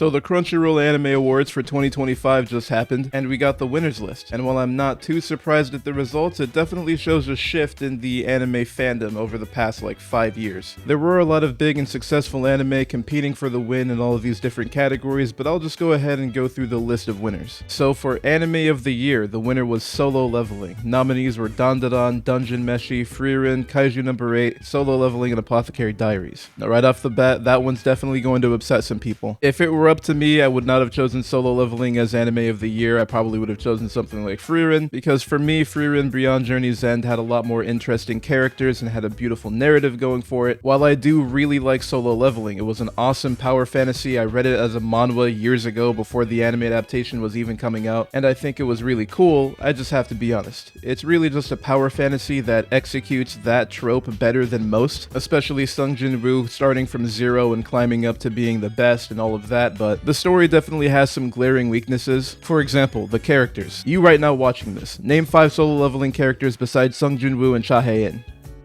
So the Crunchyroll Anime Awards for 2025 just happened, and we got the winners list. And while I'm not too surprised at the results, it definitely shows a shift in the anime fandom over the past 5 years. There were a lot of big and successful anime competing for the win in all of these different categories, but I'll just go ahead and go through the list of winners. So for Anime of the Year, the winner was Solo Leveling. Nominees were Dandadan, Dungeon Meshi, Frieren, Kaiju Number 8, Solo Leveling, and Apothecary Diaries. Now right off the bat, that one's definitely going to upset some people. If it were up to me, I would not have chosen Solo Leveling as Anime of the Year. I probably would have chosen something like Frieren, because for me, Frieren Beyond Journey's End had a lot more interesting characters and had a beautiful narrative going for it. While I do really like Solo Leveling, it was an awesome power fantasy. I read it as a manhwa years ago before the anime adaptation was even coming out, and I think it was really cool. I just have to be honest. It's really just a power fantasy that executes that trope better than most, especially Sung Jin-woo starting from zero and climbing up to being the best and all of that, but the story definitely has some glaring weaknesses. For example, the characters. You right now watching this, name 5 Solo Leveling characters besides Sung Jin-woo and Cha Hae-in.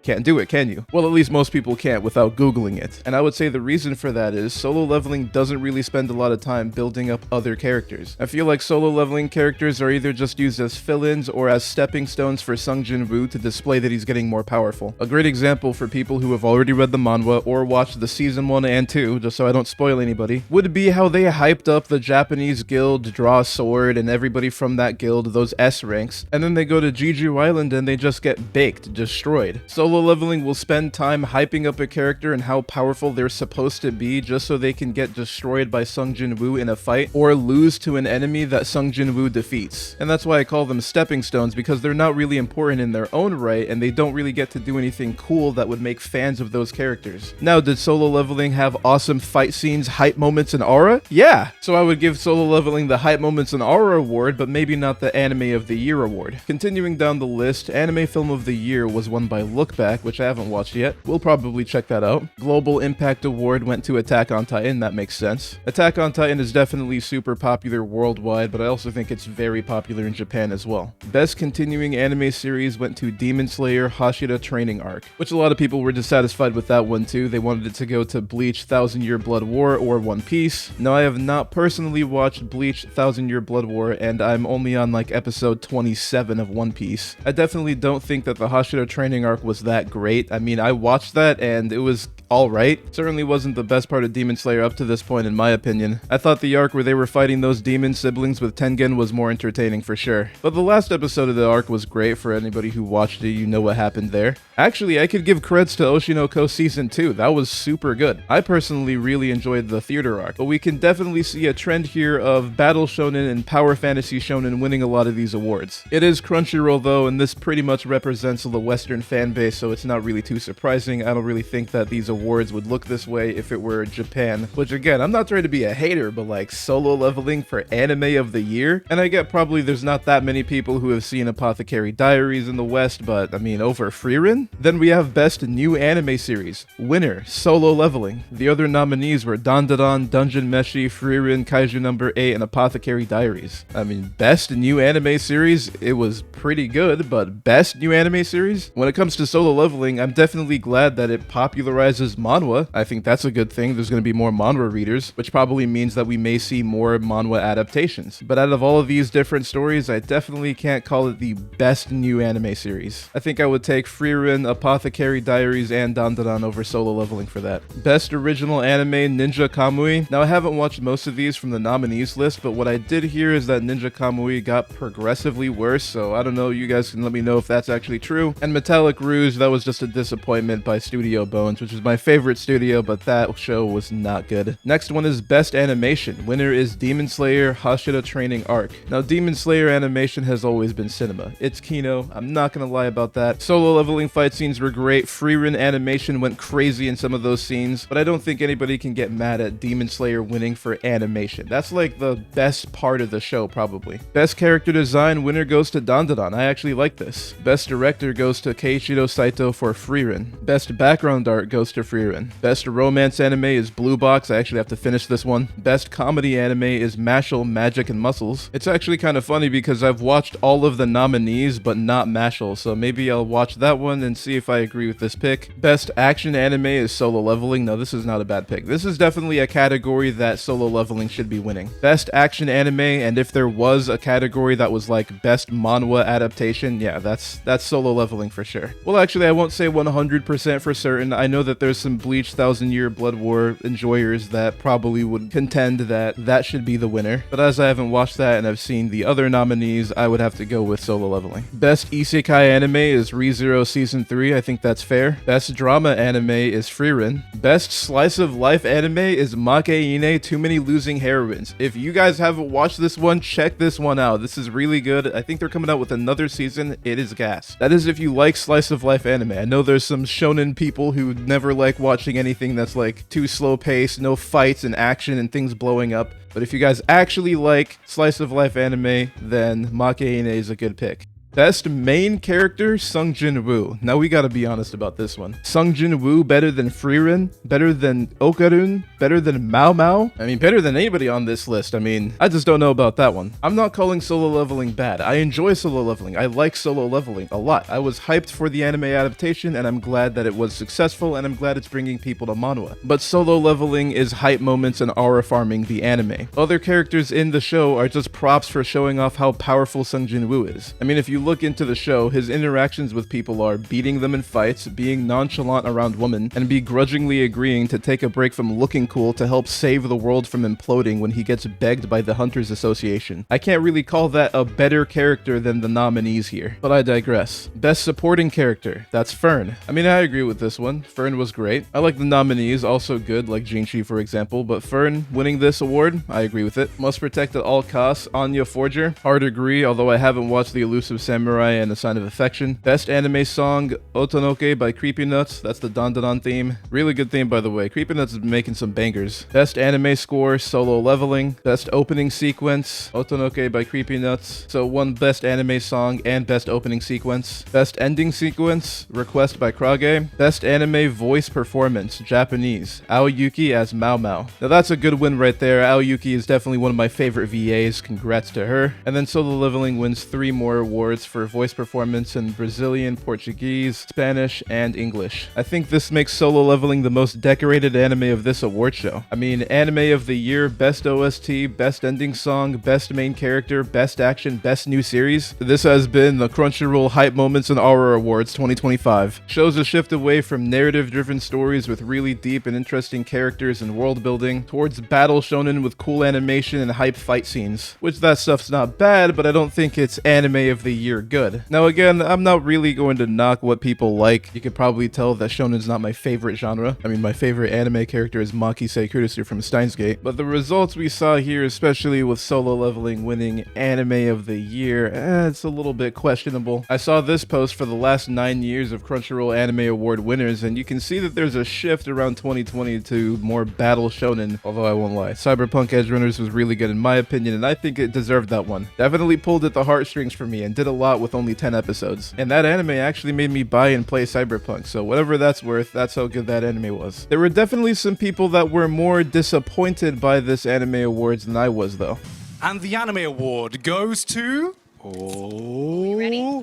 Can't do it, can you? Well, at least most people can't without Googling it. And I would say the reason for that is Solo Leveling doesn't really spend a lot of time building up other characters. I feel like Solo Leveling characters are either just used as fill-ins or as stepping stones for Sung Jin-woo to display that he's getting more powerful. A great example for people who have already read the manhwa or watched the season 1 and 2, just so I don't spoil anybody, would be how they hyped up the Japanese guild Draw Sword and everybody from that guild, those S ranks, and then they go to Jeju Island and they just get baked, destroyed. Solo Leveling will spend time hyping up a character and how powerful they're supposed to be just so they can get destroyed by Sung Jin-woo in a fight or lose to an enemy that Sung Jin-woo defeats. And that's why I call them stepping stones, because they're not really important in their own right and they don't really get to do anything cool that would make fans of those characters. Now, did Solo Leveling have awesome fight scenes, hype moments, and aura? Yeah! So I would give Solo Leveling the Hype Moments and Aura award, but maybe not the Anime of the Year award. Continuing down the list, Anime Film of the Year was won by Look Back, which I haven't watched yet. We'll probably check that out. Global Impact Award went to Attack on Titan. That makes sense. Attack on Titan is definitely super popular worldwide, but I also think it's very popular in Japan as well. Best Continuing Anime Series went to Demon Slayer Hashira Training Arc, which a lot of people were dissatisfied with that one too. They wanted it to go to Bleach Thousand Year Blood War or One Piece. Now, I have not personally watched Bleach Thousand Year Blood War, and I'm only on episode 27 of One Piece. I definitely don't think that the Hashira Training Arc was that great. I mean, I watched that and it was alright. Certainly wasn't the best part of Demon Slayer up to this point, in my opinion. I thought the arc where they were fighting those demon siblings with Tengen was more entertaining for sure. But the last episode of the arc was great. For anybody who watched it, you know what happened there. Actually, I could give creds to Oshinoko Season 2. That was super good. I personally really enjoyed the theater arc, but we can definitely see a trend here of battle shonen and power fantasy shonen winning a lot of these awards. It is Crunchyroll though, and this pretty much represents the Western fan base, so it's not really too surprising. I don't really think that these awards would look this way if it were Japan, which again, I'm not trying to be a hater, but Solo Leveling for Anime of the Year, and I get probably there's not that many people who have seen Apothecary Diaries in the West, but I mean, over Frieren? Then we have Best New Anime Series. Winner, Solo Leveling. The other nominees were Dandadan, Dungeon Meshi, Frieren, Kaiju Number 8, and Apothecary Diaries. I mean, Best New Anime Series, it was pretty good, but Best New Anime Series? When it comes to Solo Leveling, I'm definitely glad that it popularizes manhwa. I think that's a good thing. There's going to be more manhwa readers, which probably means that we may see more manhwa adaptations. But out of all of these different stories, I definitely can't call it the best new anime series. I think I would take Frieren, Apothecary Diaries, and Dandadan over Solo Leveling for that. Best original anime, Ninja Kamui. Now, I haven't watched most of these from the nominees list, but what I did hear is that Ninja Kamui got progressively worse, so I don't know, you guys can let me know if that's actually true. And Metallic Rouge, that was just a disappointment by Studio Bones, which is my favorite studio, but that show was not good. Next one is Best Animation. Winner is Demon Slayer Hashira Training Arc. Now, Demon Slayer animation has always been cinema. It's Kino, I'm not gonna lie about that. Solo Leveling fight scenes were great. Frieren animation went crazy in some of those scenes, but I don't think anybody can get mad at Demon Slayer winning for animation. That's the best part of the show, probably. Best character design, winner goes to Dandadan. I actually like this. Best director goes to Keiichiro Saito for Frieren. Best background art goes to Frieren. Best romance anime is Blue Box. I actually have to finish this one. Best comedy anime is Mashle, Magic and Muscles. It's actually kind of funny because I've watched all of the nominees but not Mashle, so maybe I'll watch that one and see if I agree with this pick. Best action anime is Solo Leveling. No, this is not a bad pick. This is definitely a category that Solo Leveling should be winning. Best action anime, and if there was a category that was like best manhwa adaptation, yeah, that's Solo Leveling for sure. Well, actually, I won't say 100% for certain. I know that there's some Bleach Thousand Year Blood War enjoyers that probably would contend that that should be the winner, but as I haven't watched that and I've seen the other nominees, I would have to go with Solo Leveling. Best isekai anime is ReZero Season 3. I think that's fair. Best drama anime is Frieren. Best slice of life anime is Makeine Too Many Losing Heroines. If you guys haven't watched this one, check this one out. This is really good. I think they're coming out with another season. It is gas. That is if you like slice of life anime. I know there's some shonen people who never like watching anything that's like too slow paced, no fights and action and things blowing up. But if you guys actually like slice of life anime, then Makeine is a good pick. Best main character, Sung Jin Woo. Now we gotta be honest about this one. Sung Jin Woo better than Frieren, better than Okarun, better than Mao Mao. I mean, better than anybody on this list. I mean, I just don't know about that one. I'm not calling Solo Leveling bad. I enjoy Solo Leveling. I like Solo Leveling a lot. I was hyped for the anime adaptation, and I'm glad that it was successful, and I'm glad it's bringing people to manhwa. But Solo Leveling is hype moments and aura farming the anime. Other characters in the show are just props for showing off how powerful Sung Jin Woo is. I mean, if you look into the show, his interactions with people are beating them in fights, being nonchalant around women, and begrudgingly agreeing to take a break from looking cool to help save the world from imploding when he gets begged by the Hunters Association. I can't really call that a better character than the nominees here, but I digress. Best supporting character, that's Fern. I mean, I agree with this one. Fern was great. I like the nominees, also good, like Jinchi for example, but Fern winning this award, I agree with it. Must protect at all costs, Anya Forger. Hard agree, although I haven't watched The Elusive Samurai and A Sign of Affection. Best anime song, Otonoke by Creepy Nuts. That's the Dandadan theme. Really good theme, by the way. Creepy Nuts is making some bangers. Best anime score, Solo Leveling. Best opening sequence, Otonoke by Creepy Nuts. So one best anime song and best opening sequence. Best ending sequence, Request by Krage. Best anime voice performance, Japanese, Aoyuki as Mao Mao. Now that's a good win right there. Aoyuki is definitely one of my favorite VAs. Congrats to her. And then Solo Leveling wins 3 more awards for voice performance in Brazilian, Portuguese, Spanish, and English. I think this makes Solo Leveling the most decorated anime of this award show. I mean, anime of the year, best OST, best ending song, best main character, best action, best new series. This has been the Crunchyroll Hype Moments and Aura Awards 2025. Shows a shift away from narrative-driven stories with really deep and interesting characters and world building towards battle shonen with cool animation and hype fight scenes. Which that stuff's not bad, but I don't think it's anime of the year good. Now again, I'm not really going to knock what people like. You could probably tell that shonen's not my favorite genre. I mean, my favorite anime character is Maki Seikurisu from Steins Gate. But the results we saw here, especially with Solo Leveling winning anime of the year, it's a little bit questionable. I saw this post for the last 9 years of Crunchyroll Anime Award winners, and you can see that there's a shift around 2020 to more battle shonen, although I won't lie. Cyberpunk Edge Runners was really good in my opinion, and I think it deserved that one. Definitely pulled at the heartstrings for me and did a lot with only 10 episodes. And that anime actually made me buy and play Cyberpunk, so whatever that's worth, that's how good that anime was. There were definitely some people that were more disappointed by this anime awards than I was though. And the anime award goes to... Ready?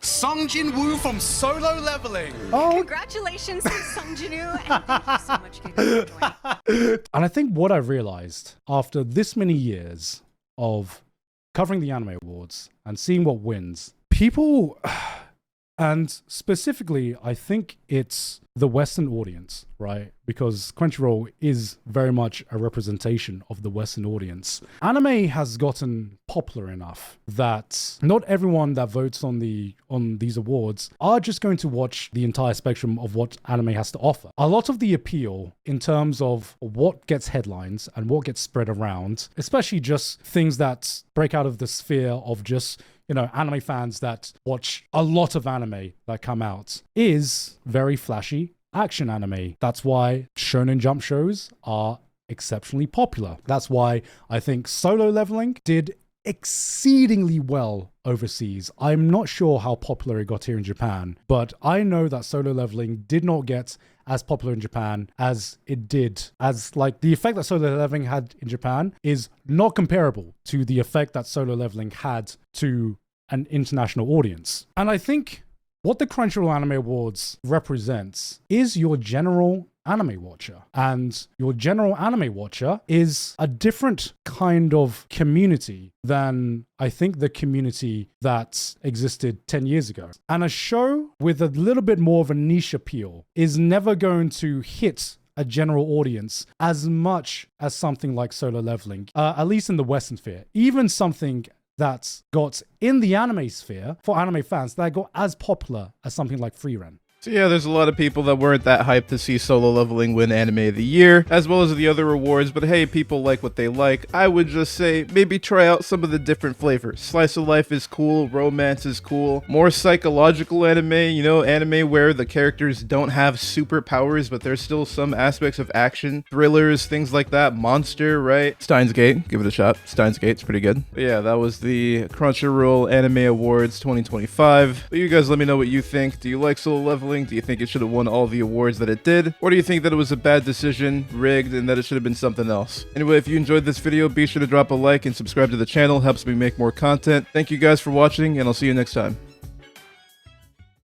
Sung Jin Woo from Solo Leveling. Congratulations to Sung Jin Woo, and thank you so much for joining. And I think what I realized after this many years of covering the anime awards and seeing what wins, people, and specifically, I think it's the Western audience, right? Because Crunchyroll is very much a representation of the Western audience. Anime has gotten popular enough that not everyone that votes on these awards are just going to watch the entire spectrum of what anime has to offer. A lot of the appeal in terms of what gets headlines and what gets spread around, especially just things that break out of the sphere of just, you know, anime fans that watch a lot of anime that come out, is very flashy action anime. That's why Shonen Jump shows are exceptionally popular. That's why I think Solo Leveling did exceedingly well overseas. I'm not sure how popular it got here in Japan, but I know that Solo Leveling did not get as popular in Japan as it did. As like the effect that Solo Leveling had in Japan is not comparable to the effect that Solo Leveling had to an international audience. And I think what the Crunchyroll Anime Awards represents is your general anime watcher. And your general anime watcher is a different kind of community than I think the community that existed 10 years ago. And a show with a little bit more of a niche appeal is never going to hit a general audience as much as something like Solo Leveling, at least in the Western sphere. Even something that got in the anime sphere for anime fans that got as popular as something like Frieren. So yeah, there's a lot of people that weren't that hyped to see Solo Leveling win Anime of the Year, as well as the other awards, but hey, people like what they like. I would just say, maybe try out some of the different flavors. Slice of life is cool, romance is cool, more psychological anime, you know, anime where the characters don't have superpowers, but there's still some aspects of action, thrillers, things like that, Monster, right? Steins Gate, give it a shot. Steins Gate's pretty good. But yeah, that was the Crunchyroll Anime Awards 2025. But you guys let me know what you think. Do you like Solo Leveling? Do you think it should have won all the awards that it did? Or do you think that it was a bad decision, rigged, and that it should have been something else? Anyway, if you enjoyed this video, be sure to drop a like and subscribe to the channel. Helps me make more content. Thank you guys for watching, and I'll see you next time.